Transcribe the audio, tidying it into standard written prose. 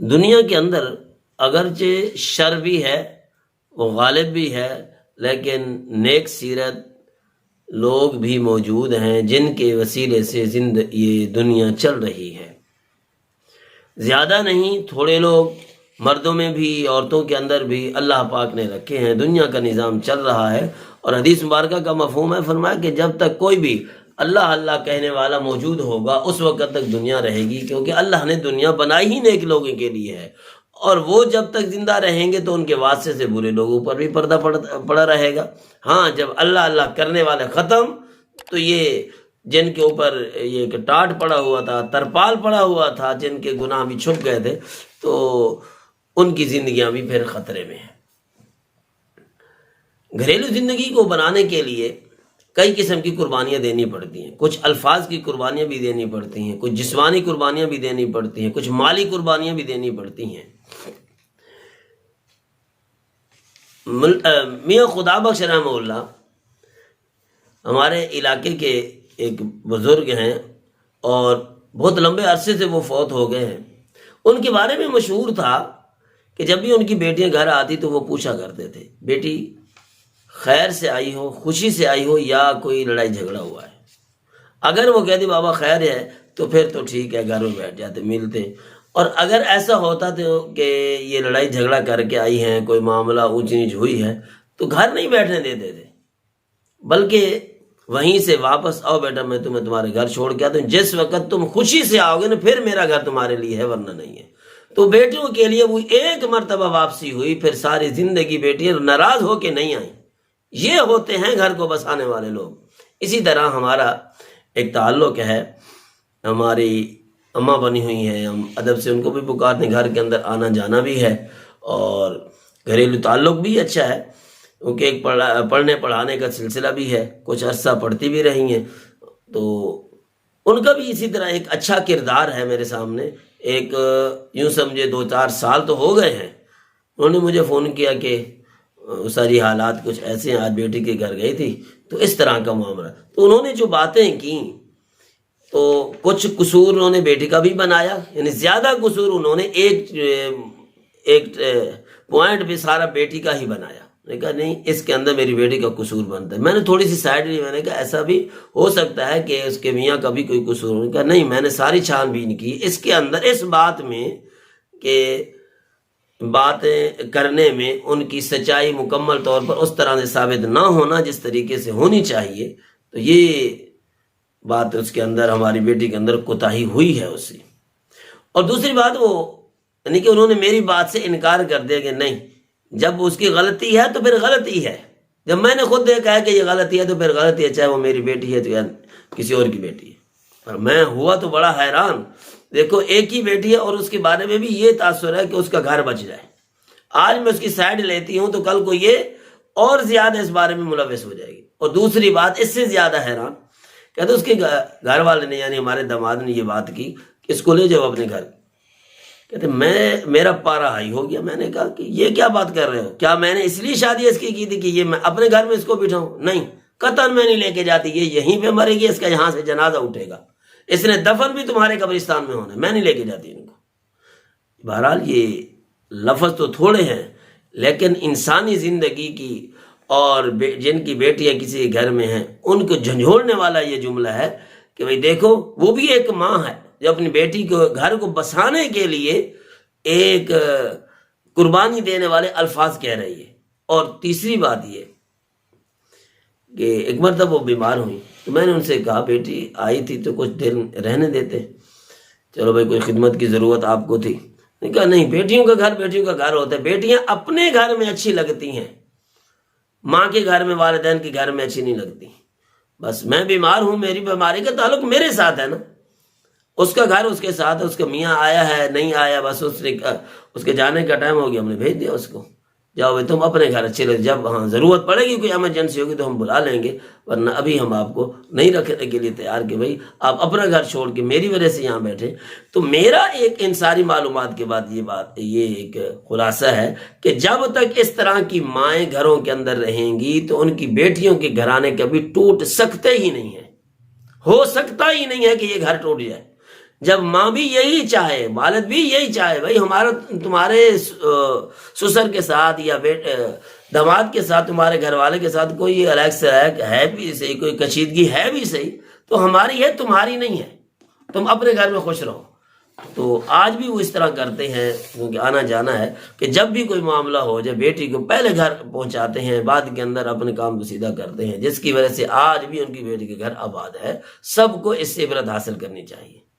دنیا کے اندر اگرچہ شر بھی ہے، وہ غالب بھی ہے، لیکن نیک سیرت لوگ بھی موجود ہیں جن کے وسیلے سے یہ دنیا چل رہی ہے۔ زیادہ نہیں، تھوڑے لوگ مردوں میں بھی عورتوں کے اندر بھی اللہ پاک نے رکھے ہیں، دنیا کا نظام چل رہا ہے۔ اور حدیث مبارکہ کا مفہوم ہے، فرمایا کہ جب تک کوئی بھی اللہ اللہ کہنے والا موجود ہوگا اس وقت تک دنیا رہے گی، کیونکہ اللہ نے دنیا بنائی ہی نیک لوگوں کے لیے ہے، اور وہ جب تک زندہ رہیں گے تو ان کے واسطے سے برے لوگوں پر بھی پردہ پڑا رہے گا۔ ہاں، جب اللہ اللہ کرنے والے ختم تو یہ جن کے اوپر یہ ایک ٹاٹ پڑا ہوا تھا، ترپال پڑا ہوا تھا، جن کے گناہ بھی چھپ گئے تھے، تو ان کی زندگیاں بھی پھر خطرے میں ہیں۔ گھریلو زندگی کو بنانے کے لیے کئی قسم کی قربانیاں دینی پڑتی ہیں، کچھ الفاظ کی قربانیاں بھی دینی پڑتی ہیں، کچھ جسمانی قربانیاں بھی دینی پڑتی ہیں، کچھ مالی قربانیاں بھی دینی پڑتی ہیں۔ میاں خدا بخش رحمہ اللہ ہمارے علاقے کے ایک بزرگ ہیں اور بہت لمبے عرصے سے وہ فوت ہو گئے ہیں۔ ان کے بارے میں مشہور تھا کہ جب بھی ان کی بیٹیاں گھر آتی تو وہ پوچھا کرتے تھے، بیٹی خیر سے آئی ہو، خوشی سے آئی ہو، یا کوئی لڑائی جھگڑا ہوا ہے؟ اگر وہ کہتی بابا خیر ہے تو پھر تو ٹھیک ہے، گھر میں بیٹھ جاتے، ملتے۔ اور اگر ایسا ہوتا تو کہ یہ لڑائی جھگڑا کر کے آئی ہیں، کوئی معاملہ اونچ نیچ ہوئی ہے، تو گھر نہیں بیٹھنے دیتے تھے، بلکہ وہیں سے واپس آؤ بیٹا، میں تمہیں تمہارے گھر چھوڑ کے آتا ہوں، جس وقت تم خوشی سے آؤ گے نا پھر میرا گھر تمہارے لیے ہے، ورنہ نہیں ہے۔ تو بیٹیوں کے لیے وہ ایک مرتبہ واپسی ہوئی، پھر ساری زندگی بیٹیاں ناراض ہو کے نہیں آئیں۔ یہ ہوتے ہیں گھر کو بسانے والے لوگ۔ اسی طرح ہمارا ایک تعلق ہے، ہماری اماں بنی ہوئی ہیں، ہم ادب سے ان کو بھی پکارتے ہیں، گھر کے اندر آنا جانا بھی ہے، اور گھریلو تعلق بھی اچھا ہے، کیونکہ ایک پڑھنے پڑھانے کا سلسلہ بھی ہے، کچھ عرصہ پڑھتی بھی رہی ہیں، تو ان کا بھی اسی طرح ایک اچھا کردار ہے میرے سامنے۔ ایک یوں سمجھے 2-4 سال تو ہو گئے ہیں، انہوں نے مجھے فون کیا کہ ساری حالات کچھ ایسے ہیں، آج بیٹی کے گھر گئی تھی تو اس طرح کا معاملہ۔ تو انہوں نے جو باتیں کی تو کچھ قصور انہوں نے بیٹی کا بھی بنایا، یعنی زیادہ قصور انہوں نے ایک پوائنٹ بھی سارا بیٹی کا ہی بنایا۔ میں نے کہا نہیں، اس کے اندر میری بیٹی کا قصور بنتا ہے۔ میں نے تھوڑی سی سائڈ لی، میں نے کہا ایسا بھی ہو سکتا ہے کہ اس کے میاں کا بھی کوئی قصور ہو۔ کہا نہیں، میں نے ساری چھان بین کی اس کے اندر، اس بات میں کہ باتیں کرنے میں ان کی سچائی مکمل طور پر اس طرح سے ثابت نہ ہونا جس طریقے سے ہونی چاہیے، تو یہ بات اس کے اندر، ہماری بیٹی کے اندر کوتاہی ہوئی ہے اس سے۔ اور دوسری بات وہ یعنی کہ انہوں نے میری بات سے انکار کر دیا کہ نہیں، جب اس کی غلطی ہے تو پھر غلطی ہے، جب میں نے خود دیکھا ہے کہ یہ غلطی ہے تو پھر غلطی ہے، چاہے وہ میری بیٹی ہے تو یا کسی اور کی بیٹی ہے۔ اور میں ہوا تو بڑا حیران، دیکھو ایک ہی بیٹی ہے اور اس کے بارے میں بھی یہ تاثر ہے کہ اس کا گھر بچ جائے۔ آج میں اس کی سائڈ لیتی ہوں تو کل کو یہ اور زیادہ اس بارے میں ملوث ہو جائے گی۔ اور دوسری بات اس سے زیادہ حیران، کہتے اس کے گھر والے نے، یعنی ہمارے داماد نے یہ بات کی کہ اس کو لے جاؤ اپنے گھر۔ کہتے میرا پارا ہائی ہو گیا۔ میں نے کہا کہ یہ کیا بات کر رہے ہو؟ کیا میں نے اس لیے شادی اس کی تھی کہ یہ میں اپنے گھر میں اس کو بٹھاؤں؟ نہیں، قطعاً میں نہیں لے کے جاتی، یہ یہیں پہ مرے گی، اس کا یہاں سے جنازہ اٹھے گا، اس نے دفن بھی تمہارے قبرستان میں ہونا ہے، میں نہیں لے کے جاتی ان کو۔ بہرحال یہ لفظ تو تھوڑے ہیں، لیکن انسانی زندگی کی اور جن کی بیٹیاں کسی کے گھر میں ہیں ان کو جھنجھوڑنے والا یہ جملہ ہے کہ بھئی دیکھو، وہ بھی ایک ماں ہے جو اپنی بیٹی کو گھر کو بسانے کے لیے ایک قربانی دینے والے الفاظ کہہ رہی ہے۔ اور تیسری بات یہ کہ ایک مرتبہ وہ بیمار ہوئی تو میں نے ان سے کہا بیٹی آئی تھی تو کچھ دیر رہنے دیتے، چلو بھائی کوئی خدمت کی ضرورت آپ کو تھی؟ نے کہا نہیں، بیٹیوں کا گھر بیٹیوں کا گھر ہوتا ہے، بیٹیاں اپنے گھر میں اچھی لگتی ہیں، ماں کے گھر میں، والدین کے گھر میں اچھی نہیں لگتی۔ بس میں بیمار ہوں، میری بیماری کا تعلق میرے ساتھ ہے نا، اس کا گھر اس کے ساتھ ہے، اس کا میاں آیا ہے نہیں آیا، بس اس کے جانے کا ٹائم ہو گیا، ہم نے بھیج دیا اس کو، جاؤ بھائی تم اپنے گھر اچھے لگے، جب ہاں ضرورت پڑے گی، کوئی ایمرجنسی ہوگی تو ہم بلا لیں گے، ورنہ ابھی ہم آپ کو نہیں رکھنے کے لیے تیار کہ بھائی آپ اپنا گھر چھوڑ کے میری وجہ سے یہاں بیٹھے۔ تو میرا ایک ان ساری معلومات کے بعد یہ ایک خلاصہ ہے کہ جب تک اس طرح کی مائیں گھروں کے اندر رہیں گی تو ان کی بیٹیوں کے گھرانے کبھی ٹوٹ سکتے ہی نہیں ہیں، ہو سکتا ہی نہیں ہے کہ یہ گھر ٹوٹ جائے۔ جب ماں بھی یہی چاہے، والد بھی یہی چاہے، بھائی ہمارا تمہارے سسر کے ساتھ یا داماد کے ساتھ، تمہارے گھر والے کے ساتھ کوئی الگ سے الگ ہے بھی صحیح، کوئی کشیدگی ہے بھی صحیح، تو ہماری ہے، تمہاری نہیں ہے، تم اپنے گھر میں خوش رہو۔ تو آج بھی وہ اس طرح کرتے ہیں، کیونکہ آنا جانا ہے کہ جب بھی کوئی معاملہ ہو جائے بیٹی کو پہلے گھر پہنچاتے ہیں، بعد کے اندر اپنے کام کو سیدھا کرتے ہیں، جس کی وجہ سے آج بھی ان کی بیٹی کے گھر آباد ہے۔ سب کو اس سے عبرت حاصل کرنی چاہیے۔